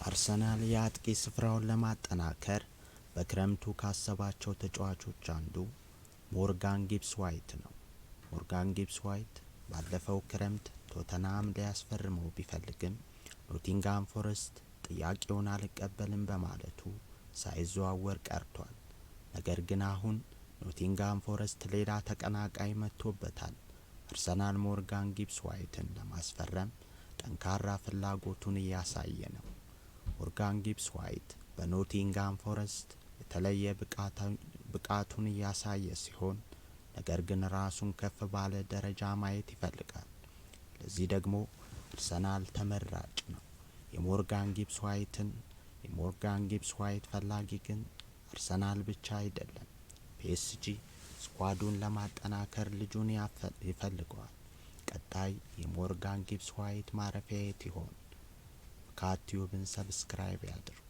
አርሰናል የአጥቂ ስፍራውን ለማጠናከር በክረምቱ ካሰባቸው ተጫዋቾች አንዱ ሞርጋን ጊብስ ዋይት ነው። ሞርጋን ጊብስ ዋይት ባለፈው ክረምት ቶተንሃም ሊያስፈርመው ቢፈልግም ኖቲንግሃም ፎረስት ጥያቄውን አልቀበልም በማለቱ ሳይዘዋወር ቀርቷል። ነገር ግን አሁን ኖቲንግሃም ፎረስት ሌላ ተቀናቃኝ መጥቶበታል። አርሰናል ሞርጋን ጊብስ ዋይትን ለማስፈረም ጠንካራ ፍላጎቱን እያሳየ ነው። ሞርጋን ጊብስ ዋይት በኖቲንግሃም ፎረስት የተለየ ብቃቱን እያሳየ ሲሆን ነገር ግን ራሱን ከፍ ባለ ደረጃ ማየት ይፈልጋል። ለዚህ ደግሞ አርሰናል ተመራጭ ነው። የሞርጋን ጊብስ ዋይት ፈላጊ ግን አርሰናል ብቻ አይደለም። ፒኤስጂ ስኳዱን ለማጠናከር ልጁን ይፈልገዋል። ቀጣይ የሞርጋን ጊብስ ዋይት ማረፊያ የት ይሆን? ካቲዩብን ሰብስክራይብ ያድርጉ።